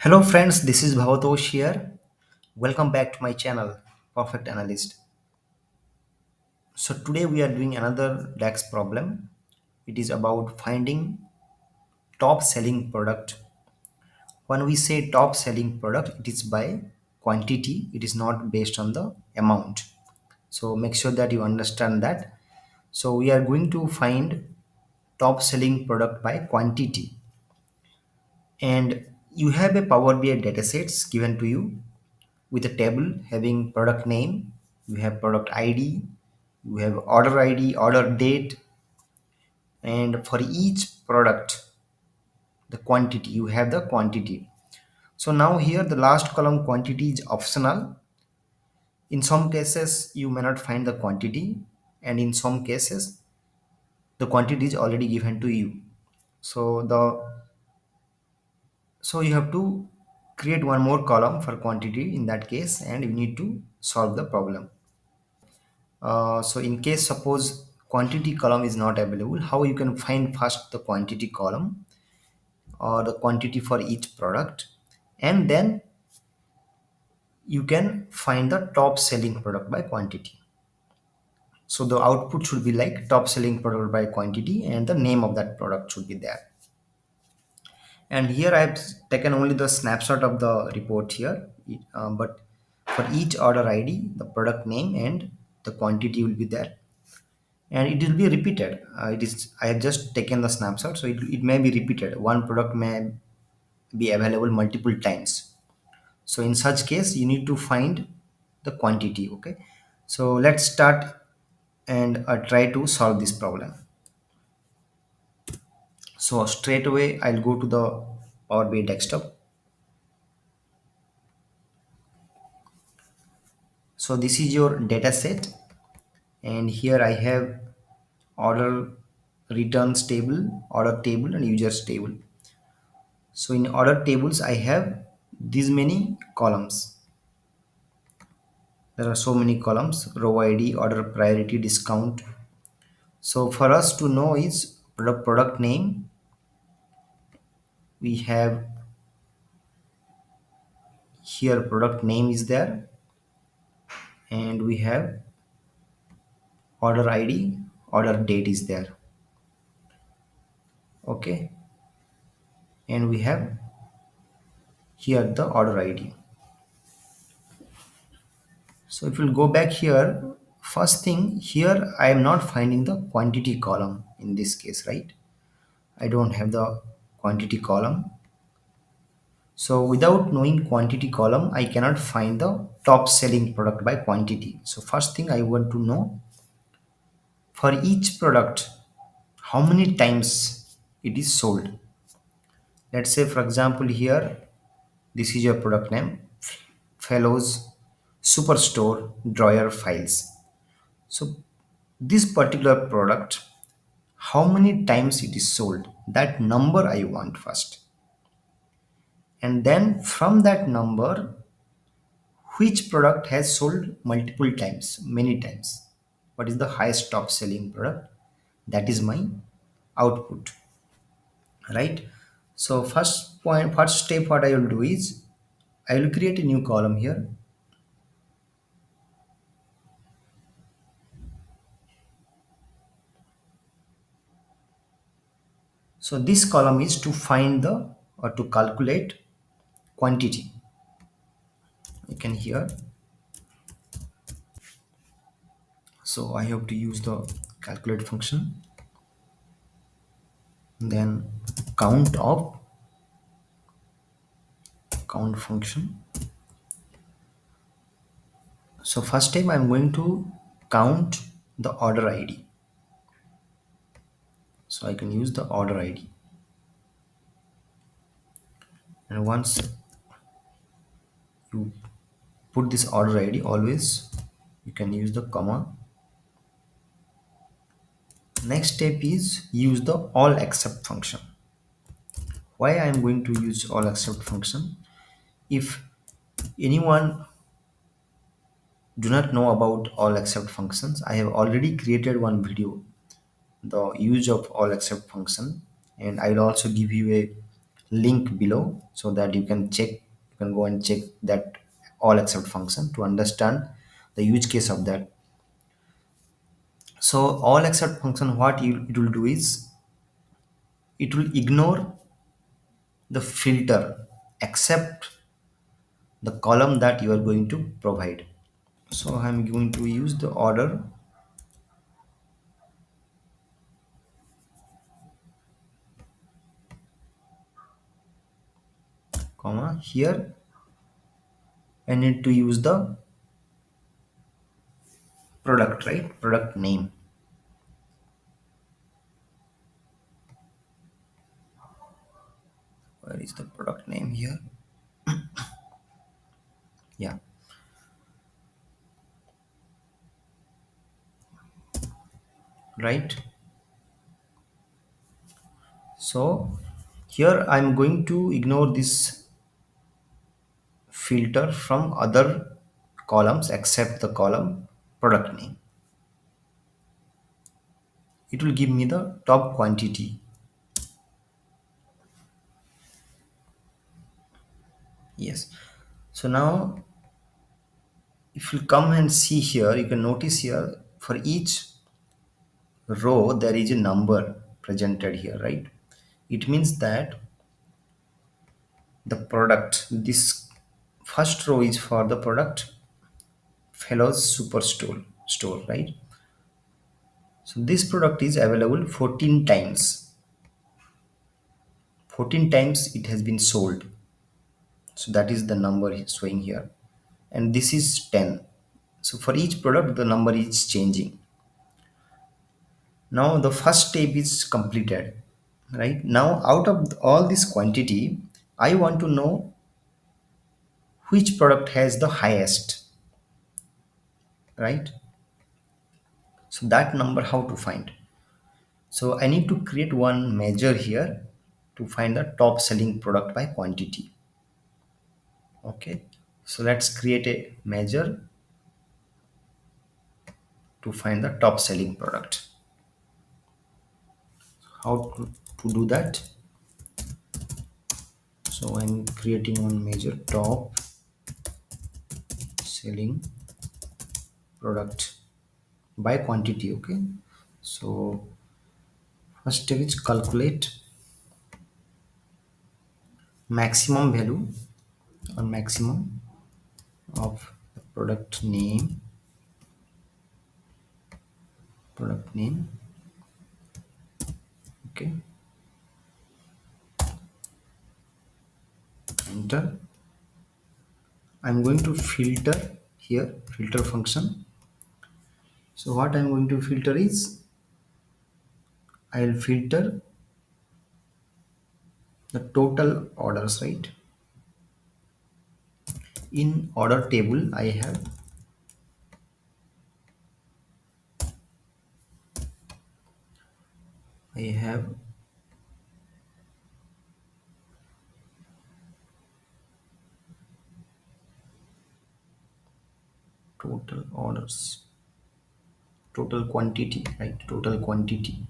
Hello friends, this is Bhavatosh here. Welcome back to my channel, Perfect Analyst. So today we are doing another DAX problem. It is about finding top selling product. When we say top selling product, it is by quantity. It is not based on the amount. So make sure that you understand that. So we are going to find top selling product by quantity. And you have a Power BI datasets given to you with a table having product name, you have product ID, you have order ID, order date, and for each product, the quantity, you have the quantity. So now here the last column quantity is optional. In some cases, you may not find the quantity, and in some cases, the quantity is already given to you. So you have to create one more column for quantity in that case, and you need to solve the problem. So in case suppose quantity column is not available, how you can find first the quantity column or the quantity for each product, and then you can find the top selling product by quantity. So the output should be like top selling product by quantity and the name of that product should be there. And here I have taken only the snapshot of the report here, but for each order ID the product name and the quantity will be there, and it will be repeated. It is I have just taken the snapshot, so it may be repeated. One product may be available multiple times. So in such case you need to find the quantity. Okay, so let's start and try to solve this problem. So straight away I'll go to the Power BI desktop. So this is your data set, and here I have order returns table, order table, and users table. So in order tables, I have these many columns. There are so many columns: row ID, order priority, discount. So for us to know is product name, we have here product name is there, and we have order ID, order date is there. Okay, and we have here the order ID. So if we'll go back here, first thing here I am not finding the quantity column in this case, right? I don't have the quantity column. So without knowing quantity column, I cannot find the top selling product by quantity. So first thing I want to know, for each product, how many times it is sold. Let's say for example here, this is your product name, Fellows Superstore Drawer Files. So this particular product, how many times it is sold, that number I want first, and then from that number which product has sold multiple times, many times, what is the highest top selling product, that is my output, right? So first step what I will do is I will create a new column here. So this column is to find the or to calculate quantity. You can here, so I have to use the calculate function, then count of count function. So first time I'm going to count the order ID. So I can use the order ID. And once you put this order ID, always you can use the comma. Next step is use the all except function. Why I am going to use all except function? If anyone do not know about all except functions, I have already created one video, the use of all except function, and I'll also give you a link below so that you can go and check that all accept function to understand the use case of that. So all accept function, it will do is it will ignore the filter except the column that you are going to provide. So I'm going to use the order comma. Here I need to use the product, right? Product name. Where is the product name here? Yeah, right. So here I'm going to ignore this filter from other columns except the column product name. It will give me the top quantity. Yes. So now if you come and see here, you can notice here for each row there is a number presented here, right? It means that the product, this first row is for the product fellows store, right? So this product is available 14 times. 14 times it has been sold. So that is the number showing here. And this is 10. So for each product the number is changing. Now the first step is completed, right? Now out of all this quantity, I want to know which product has the highest, right? So that number how to find? So I need to create one measure here to find the top selling product by quantity. Okay, so let's create a measure to find the top selling product. How to do that? So I'm creating one measure top selling product by quantity. Okay, so first step is calculate maximum value or maximum of the product name. Okay, enter. I'm going to filter here, filter function. So what I'm going to filter is I'll filter the total orders, right? In order table I have total orders, total quantity, right? Total quantity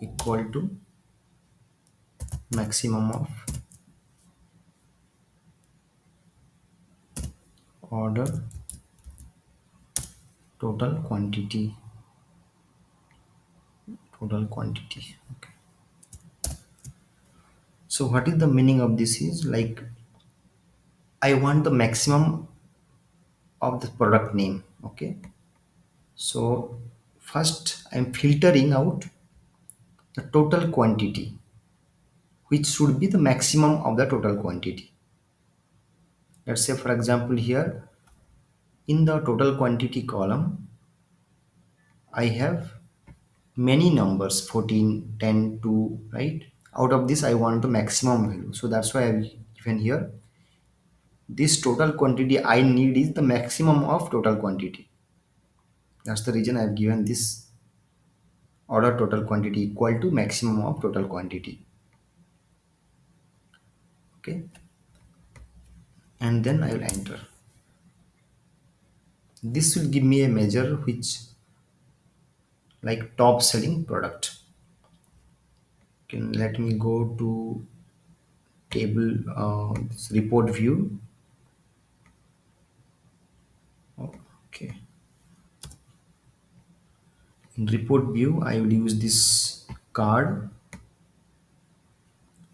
equal to maximum of order total quantity, total quantity. Okay, so what is the meaning of this is like I want the maximum of the product name. Okay, so first I'm filtering out the total quantity, which should be the maximum of the total quantity. Let's say for example here in the total quantity column I have many numbers 14, 10, 2, right? Out of this I want the maximum value, so that's why I've given here this total quantity I need is the maximum of total quantity. That's the reason I've given this order total quantity equal to maximum of total quantity. Okay, and then I will enter. This will give me a measure which like top selling product. Okay, let me go to table this report view. Okay, in report view I will use this card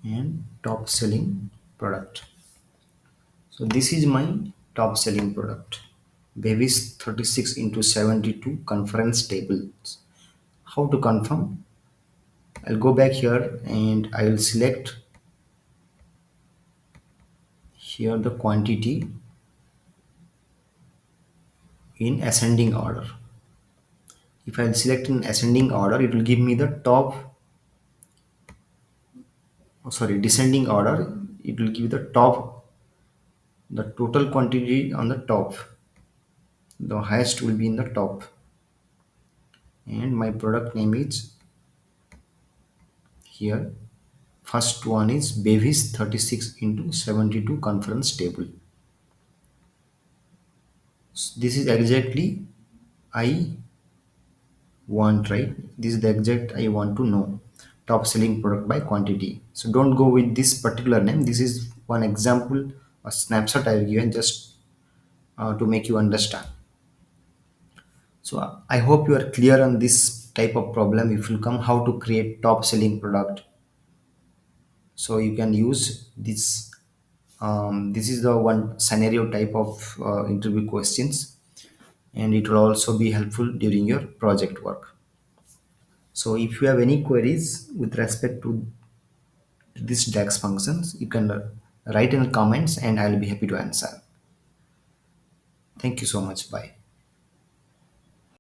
and top selling product. So this is my top selling product, Bevis 36 into 72 conference tables. How to confirm? I'll go back here and I will select here the quantity in ascending order. If I'll select in ascending order, it will give me the top, oh, sorry, descending order, it will give the top, the total quantity on the top. The highest will be in the top. And my product name is here. First one is Bevis 36 into 72 conference table. This is exactly I want, right? This is the exact I want to know. Top selling product by quantity. So don't go with this particular name. This is one example, a snapshot I have given just to make you understand. So I hope you are clear on this type of problem. If you come how to create top selling product, so you can use this. This is the one scenario type of interview questions, and it will also be helpful during your project work. So if you have any queries with respect to this DAX functions, you can write in the comments and I'll be happy to answer. Thank you so much. Bye.